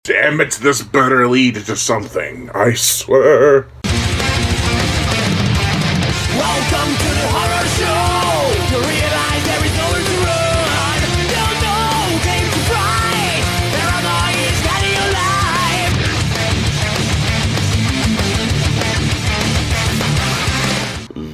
Damn it, this better lead to something, I swear. Welcome to the horror show. You realize there is nowhere to run. No game to fight. Paranoia is getting alive.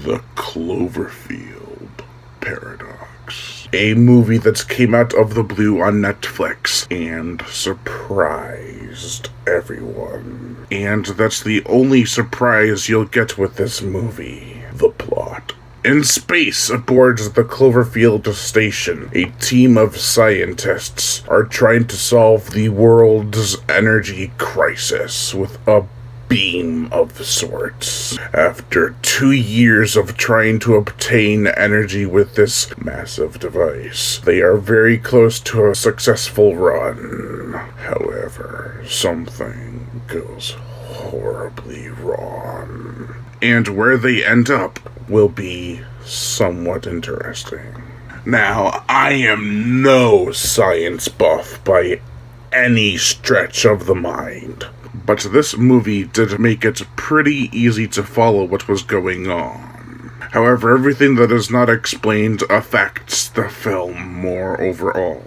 The Cloverfield Paradox. A movie that came out of the blue on Netflix and surprised everyone. And that's the only surprise you'll get with this movie. The plot. In space, aboard the Cloverfield station, a team of scientists are trying to solve the world's energy crisis with a beam of sorts. After 2 years of trying to obtain energy with this massive device, they are very close to a successful run. However, something goes horribly wrong. And where they end up will be somewhat interesting. Now, I am no science buff by any stretch of the mind, but this movie did make it pretty easy to follow what was going on. However, everything that is not explained affects the film more overall.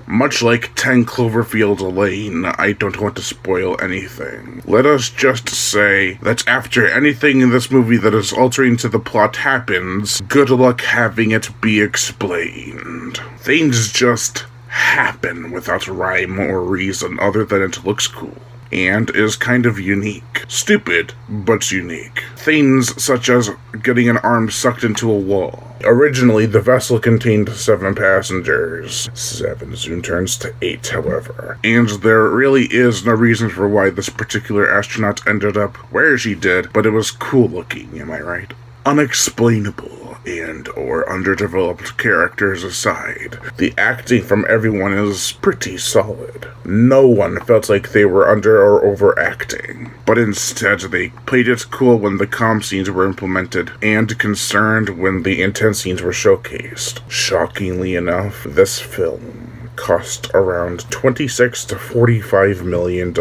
Much like 10 Cloverfield Lane, I don't want to spoil anything. Let us just say that after anything in this movie that is altering to the plot happens, good luck having it be explained. Things just happen without rhyme or reason other than it looks cool. And is kind of unique. Stupid, but unique. Things such as getting an arm sucked into a wall. Originally, the vessel contained 7 passengers. 7 soon turns to 8, however. And there really is no reason for why this particular astronaut ended up where she did, but it was cool looking, am I right? Unexplainable and or underdeveloped characters aside, the acting from everyone is pretty solid. No one felt like they were under or overacting, but instead they played it cool when the calm scenes were implemented and concerned when the intense scenes were showcased. Shockingly enough, this film cost around $26 to $45 million.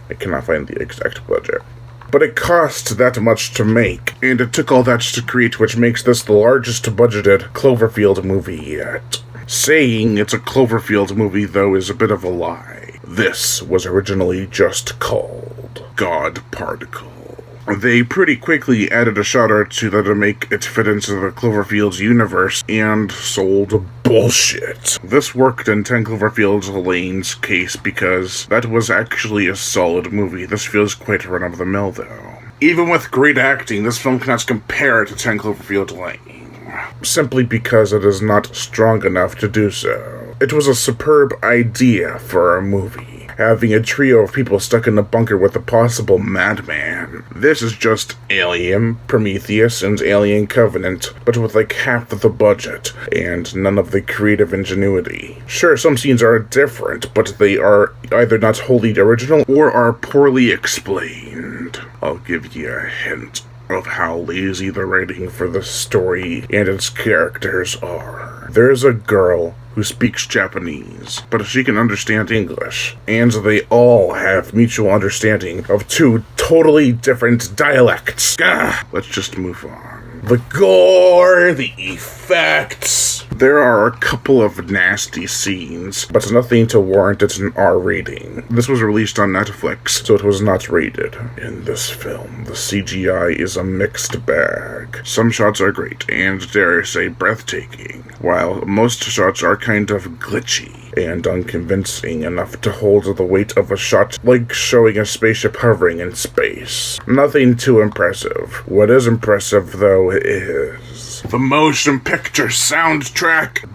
I cannot find the exact budget. But it cost that much to make, and it took all that to create, which makes this the largest budgeted Cloverfield movie yet. Saying it's a Cloverfield movie, though, is a bit of a lie. This was originally just called God Particle. They pretty quickly added a shot or two to make it fit into the Cloverfield's universe, and sold bullshit. This worked in 10 Cloverfield Lane's case because that was actually a solid movie. This feels quite run-of-the-mill, though. Even with great acting, this film cannot compare to 10 Cloverfield Lane, simply because it is not strong enough to do so. It was a superb idea for a movie, having a trio of people stuck in a bunker with a possible madman. This is just Alien, Prometheus, and Alien Covenant, but with like half of the budget, and none of the creative ingenuity. Sure, some scenes are different, but they are either not wholly original, or are poorly explained. I'll give you a hint of how lazy the writing for the story and its characters are. There's a girl who speaks Japanese, but she can understand English, and they all have mutual understanding of 2 totally different dialects. Let's just move on. The gore, the effects. There are a couple of nasty scenes, but nothing to warrant it an R rating. This was released on Netflix, so it was not rated. In this film, the CGI is a mixed bag. Some shots are great, and dare I say breathtaking, while most shots are kind of glitchy and unconvincing enough to hold the weight of a shot like showing a spaceship hovering in space. Nothing too impressive. What is impressive, though, is the motion picture soundtrack.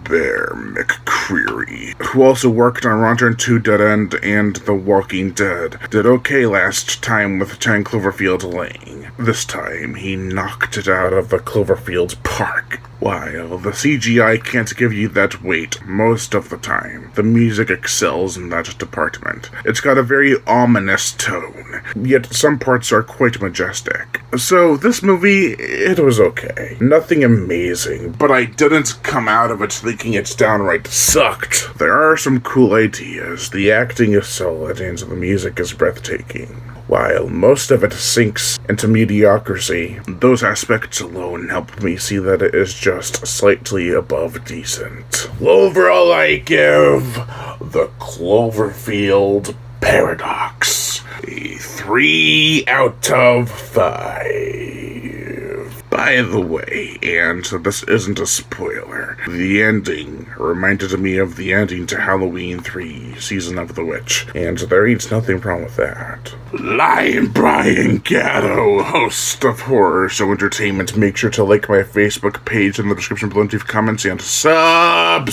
Bear McCreary, who also worked on Rotten 2 Dead End and The Walking Dead, did okay last time with 10 Cloverfield Lane. This time, he knocked it out of the Cloverfield Park. While the CGI can't give you that weight most of the time, the music excels in that department. It's got a very ominous tone, yet some parts are quite majestic. So this movie, it was okay. Nothing amazing, but I didn't come out of it thinking it's downright sucked. There are some cool ideas, the acting is solid, and the music is breathtaking. While most of it sinks into mediocrity, those aspects alone help me see that it is just slightly above decent. Overall, I give the Cloverfield Paradox a 3 out of 5. By the way, and this isn't a spoiler, the ending reminded me of the ending to Halloween 3, Season of the Witch, and there ain't nothing wrong with that. I'm Brian Gatto, host of Horror Show Entertainment. Make sure to like my Facebook page in the description below and leave comments and subscribe.